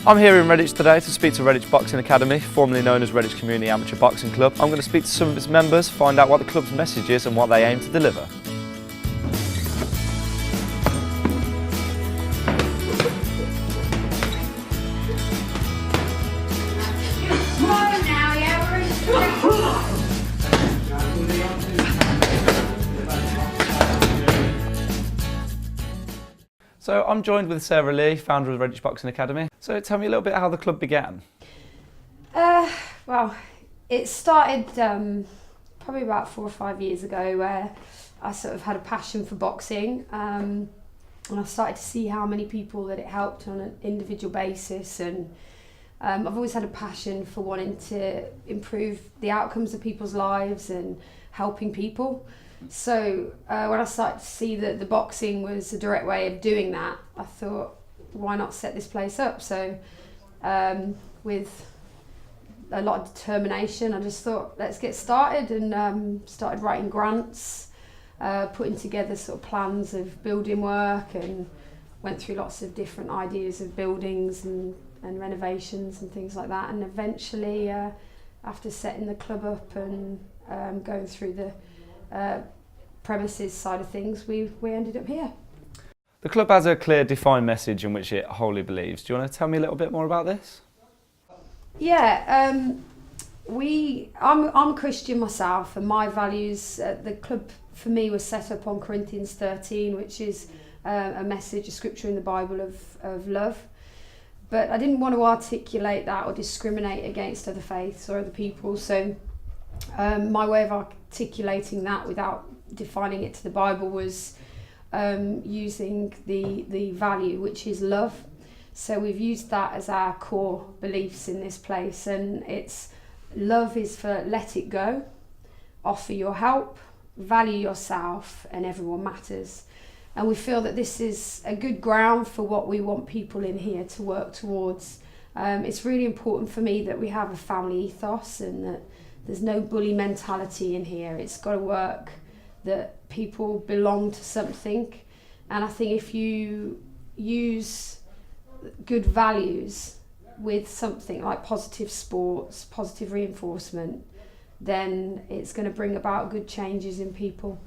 I'm here in Redditch today to speak to Redditch Boxing Academy, formerly known as Redditch Community Amateur Boxing Club. I'm going to speak to some of its members, find out what the club's message is and what they aim to deliver. So I'm joined with Sarah Lee, founder of the Redditch Boxing Academy. So tell me a little bit how the club began. Well, it started probably about 4 or 5 years ago, where I sort of had a passion for boxing, and I started to see how many people that it helped on an individual basis, and I've always had a passion for wanting to improve the outcomes of people's lives and helping people. So when I started to see that the boxing was a direct way of doing that, I thought, why not set this place up? So with a lot of determination, I just thought, let's get started, and started writing grants, putting together sort of plans of building work, and went through lots of different ideas of buildings and renovations and things like that. And eventually, after setting the club up and going through the premises side of things, we ended up here. The club has a clear, defined message in which it wholly believes. Do you want to tell me a little bit more about this? Yeah, I'm a Christian myself, and my values, the club for me was set up on Corinthians 13, which is a message, a scripture in the Bible of love. But I didn't want to articulate that or discriminate against other faiths or other people. So my way of articulating that without defining it to the Bible was using the value, which is love. So we've used that as our core beliefs in this place, and it's love is for let it go, offer your help, value yourself, and everyone matters. And we feel that this is a good ground for what we want people in here to work towards. It's really important for me that we have a family ethos and that there's no bully mentality in here. It's got to work, that people belong to something. And I think if you use good values with something like positive sports, positive reinforcement, then it's going to bring about good changes in people.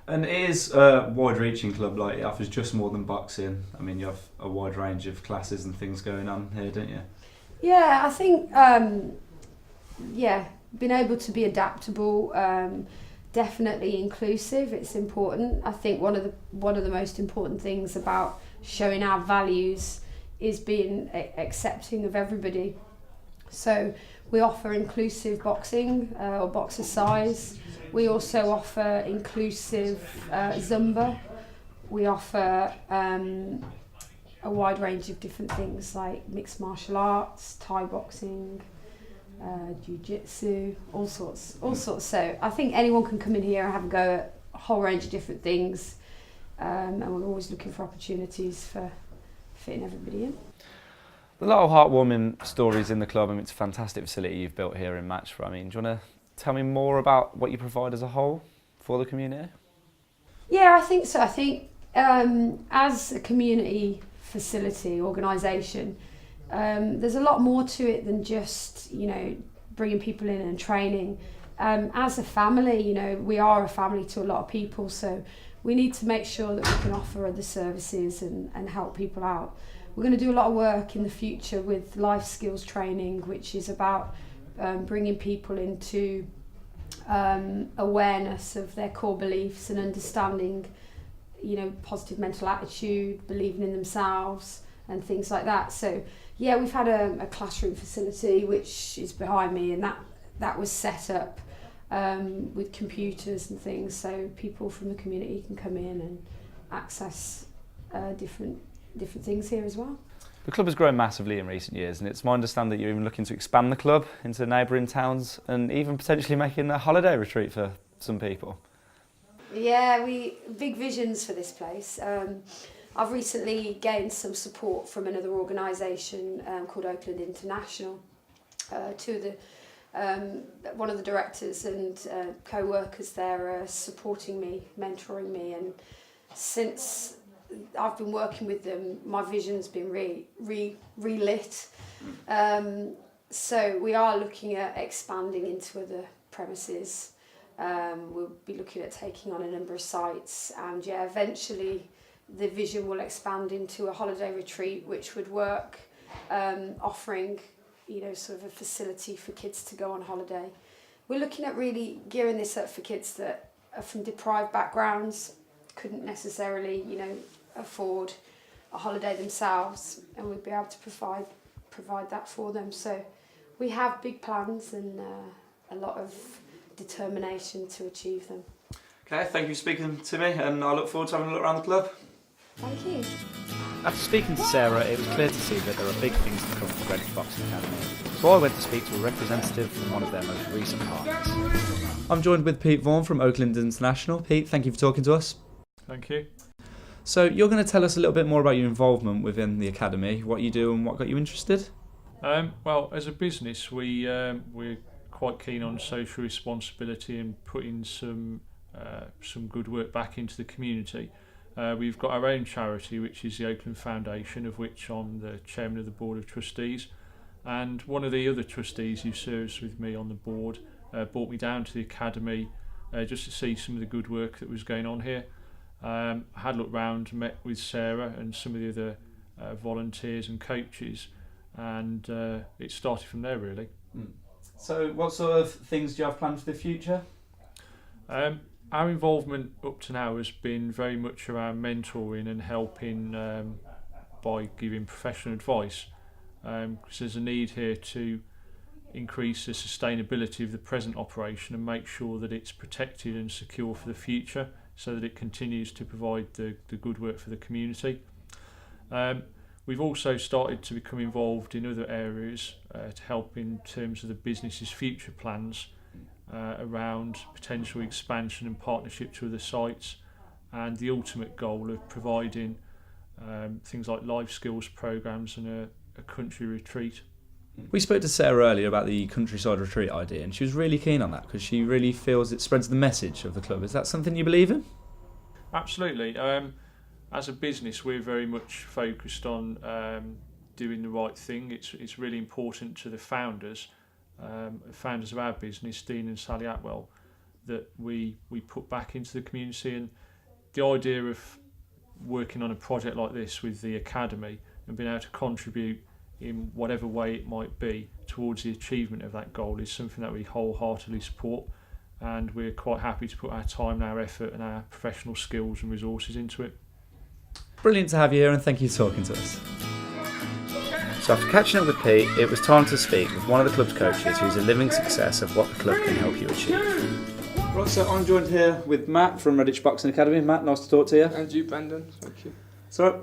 And it is a wide-reaching club, like it offers just more than boxing. I mean, you have a wide range of classes and things going on here, don't you? Yeah, I think being able to be adaptable, definitely inclusive. It's important. I think one of the most important things about showing our values is being accepting of everybody. So we offer inclusive boxing or boxercise. We also offer inclusive Zumba. We offer a wide range of different things like mixed martial arts, Thai boxing, jiu-jitsu, all sorts. So I think anyone can come in here and have a go at a whole range of different things, and we're always looking for opportunities for fitting everybody in. A lot of heartwarming stories in the club, and it's a fantastic facility you've built here in Matchford. I mean, do you want to tell me more about what you provide as a whole for the community? Yeah, I think so. I think as a community facility organisation, there's a lot more to it than just, bringing people in and training. As a family, we are a family to a lot of people, so we need to make sure that we can offer other services and help people out. We're going to do a lot of work in the future with life skills training, which is about bringing people into awareness of their core beliefs and understanding, positive mental attitude, believing in themselves and things like that. So yeah, we've had a classroom facility which is behind me, and that was set up with computers and things, so people from the community can come in and access different things here as well. The club has grown massively in recent years, and it's my understanding that you're even looking to expand the club into neighbouring towns and even potentially making a holiday retreat for some people. Yeah, big visions for this place. I've recently gained some support from another organisation called Oakland International. One of the directors and co-workers there are supporting me, mentoring me, and since I've been working with them, my vision's been relit. So we are looking at expanding into other premises. We'll be looking at taking on a number of sites, and eventually the vision will expand into a holiday retreat, which would work, offering, sort of a facility for kids to go on holiday. We're looking at really gearing this up for kids that are from deprived backgrounds, couldn't necessarily, afford a holiday themselves, and we'd be able to provide that for them. So we have big plans and a lot of determination to achieve them. Okay, thank you for speaking to me, and I look forward to having a look around the club. Thank you. After speaking to Sarah, it was clear to see that there are big things to come for Greenwich Boxing Academy. So I went to speak to a representative from one of their most recent partners. I'm joined with Pete Vaughan from Oakland International. Pete, thank you for talking to us. Thank you. So you're going to tell us a little bit more about your involvement within the academy, what you do and what got you interested? Well, as a business, we're quite keen on social responsibility and putting some good work back into the community. We've got our own charity, which is the Oakland Foundation, of which I'm the chairman of the board of trustees. And one of the other trustees who serves with me on the board brought me down to the academy just to see some of the good work that was going on here. I had a look round, met with Sarah and some of the other volunteers and coaches, and it started from there really. So what sort of things do you have planned for the future? Our involvement up to now has been very much around mentoring and helping by giving professional advice, because there's a need here to increase the sustainability of the present operation and make sure that it's protected and secure for the future, so that it continues to provide the good work for the community. We've also started to become involved in other areas to help in terms of the business's future plans around potential expansion and partnership to other sites, and the ultimate goal of providing things like life skills programs and a country retreat. We spoke to Sarah earlier about the countryside retreat idea, and she was really keen on that because she really feels it spreads the message of the club. Is that something you believe in? Absolutely. As a business, we're very much focused on doing the right thing. It's really important to the founders of our business, Dean and Sally Atwell, that we put back into the community. And the idea of working on a project like this with the academy and being able to contribute in whatever way it might be towards the achievement of that goal is something that we wholeheartedly support, and we're quite happy to put our time and our effort and our professional skills and resources into it. Brilliant to have you here, and thank you for talking to us. So after catching up with Pete, it was time to speak with one of the club's coaches who's a living success of what the club can help you achieve. Right, so I'm joined here with Matt from Redditch Boxing Academy. Matt, nice to talk to you. And you, Brandon. Thank you. So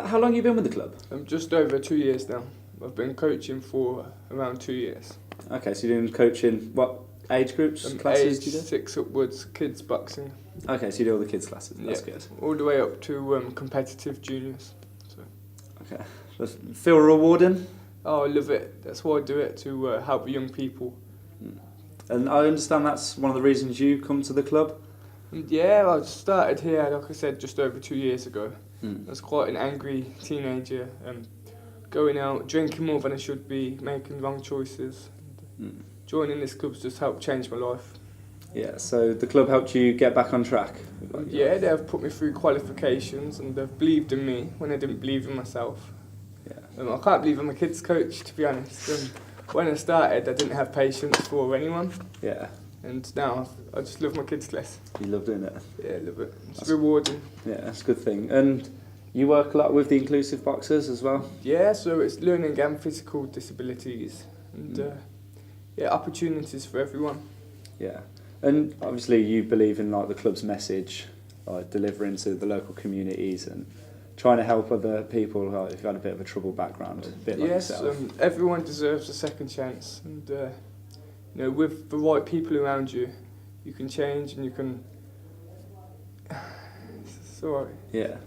how long have you been with the club? Just over 2 years now. I've been coaching for around 2 years. Okay, so you're doing coaching, what age groups, classes do you do? 6 upwards, kids boxing. Okay, so you do all the kids classes, that's good. All the way up to competitive juniors. So. Okay, does it feel rewarding? Oh, I love it. That's why I do it, to help young people. And I understand that's one of the reasons you come to the club? And yeah, I started here, like I said, just over 2 years ago. I was quite an angry teenager, going out, drinking more than I should be, making wrong choices. Joining this club's just helped change my life. Yeah, so the club helped you get back on track? Yeah, they've put me through qualifications and they've believed in me when I didn't believe in myself. Yeah. I can't believe I'm a kids coach, to be honest. When I started, I didn't have patience for anyone. Yeah. And now I just love my kids class. You love doing it? Yeah, I love it. It's rewarding. Yeah, that's a good thing. And you work a lot with the inclusive boxers as well? Yeah, so it's learning and physical disabilities and opportunities for everyone. Yeah. And obviously you believe in like the club's message, like delivering to the local communities and trying to help other people like, if you've had a bit of a troubled background, a bit like yourself. Yes, everyone deserves a second chance, and with the right people around you, you can change and you can. Sorry. Yeah.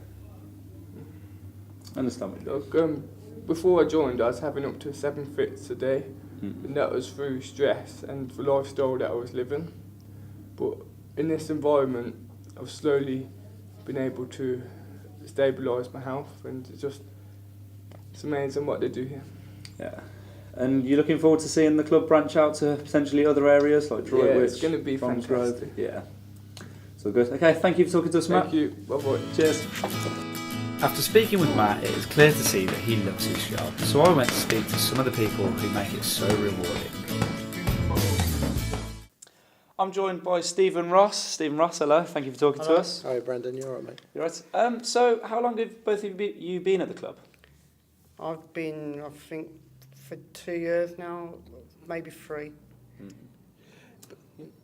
I understand what you mean. Before I joined, I was having up to 7 fits a day, and that was through stress and the lifestyle that I was living. But in this environment, I've slowly been able to stabilised my health, and it's amazing what they do here. Yeah. And you're looking forward to seeing the club branch out to potentially other areas like Droitwich? Yeah, it's going to be Bromsgrove? fantastic. Yeah. So good. Okay, thank you for talking to us, Matt. Thank you. Bye-bye. Cheers. After speaking with Matt, it is clear to see that he loves his job. So I went to speak to some of the people who make it so rewarding. I'm joined by Stephen Ross. Stephen Ross, hello. Thank you for talking to us. Hi, Brandon. You all right, mate? You right? So how long have both of you been at the club? I've been, I think, for 2 years now, maybe 3.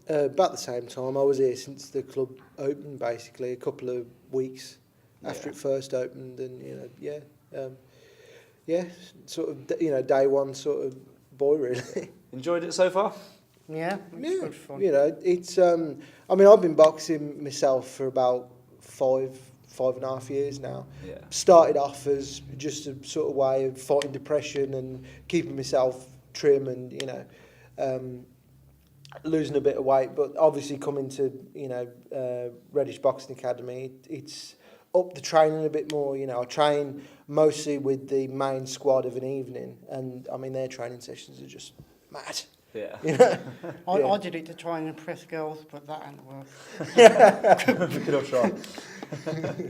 About the same time. I was here since the club opened, basically, a couple of weeks after it first opened, and sort of day one sort of boy, really. Enjoyed it so far? Yeah, it's good fun. It's I mean, I've been boxing myself for about 5.5 years now. Yeah. Started off as just a sort of way of fighting depression and keeping myself trim and losing a bit of weight, but obviously coming to Reddish Boxing Academy, it's up the training a bit more. I train mostly with the main squad of an evening, and I mean their training sessions are just mad. Yeah. I did it to try and impress girls, but that ain't work. We could have tried.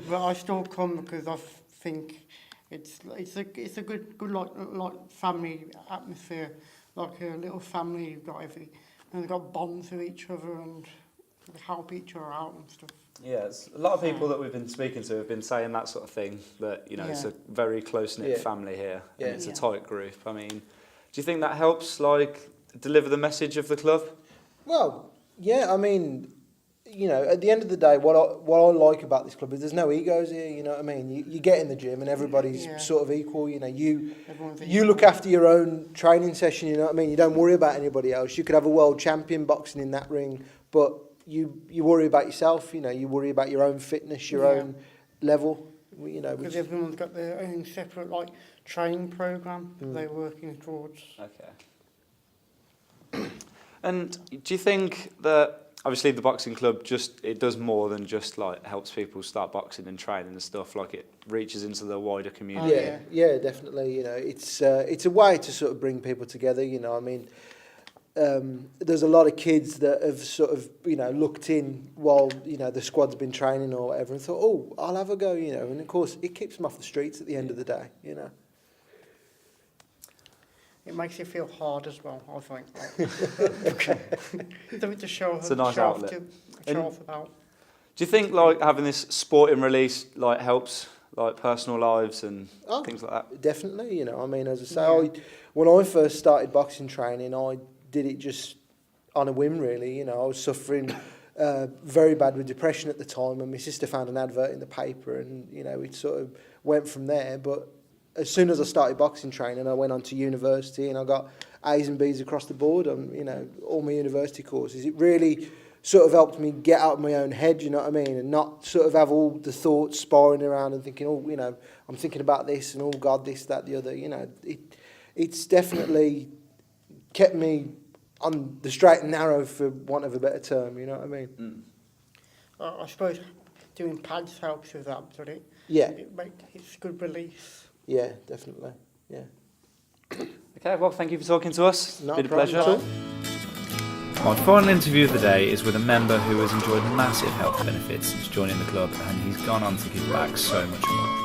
But I still come because I think it's a good like family atmosphere, like a little family. You've got everything, and they've got bonds with each other and help each other out and stuff. Yeah, a lot of people that we've been speaking to have been saying that sort of thing, that it's a very close-knit family here, and it's a tight group. I mean, do you think that helps, deliver the message of the club? Well, yeah, I mean, at the end of the day, what I like about this club is there's no egos here, you know what I mean? You get in the gym and everybody's sort of equal, you look after your own training session, you know what I mean? You don't worry about anybody else. You could have a world champion boxing in that ring, but you worry about yourself, you worry about your own fitness, your own level, Because everyone's got their own separate, training programme they're working towards. Okay. And do you think that, obviously the boxing club it does more than just helps people start boxing and training and stuff, it reaches into the wider community? Yeah, definitely, it's a way to sort of bring people together, I mean, there's a lot of kids that have sort of, looked in while, the squad's been training or whatever and thought, oh, I'll have a go, and of course it keeps them off the streets at the end of the day, It makes you feel hard as well, I think. To show it's a nice outlet. Show off about. Do you think having this sporting release helps personal lives and things like that? Definitely, I mean, as I say, when I first started boxing training, I did it just on a whim, really. I was suffering very bad with depression at the time, and my sister found an advert in the paper, and it sort of went from there. But as soon as I started boxing training, I went on to university and I got A's and B's across the board on, all my university courses. It really sort of helped me get out of my own head, you know what I mean, and not sort of have all the thoughts spiraling around and thinking, I'm thinking about this and, oh God, this, that, the other. It's definitely kept me on the straight and narrow, for want of a better term, you know what I mean? I suppose doing pads helps with that, doesn't it? Yeah. It's good release. Yeah, definitely. Yeah. Okay, well, thank you for talking to us. Not Been a problem pleasure. at all. My final interview of the day is with a member who has enjoyed massive health benefits since joining the club, and he's gone on to give back so much more.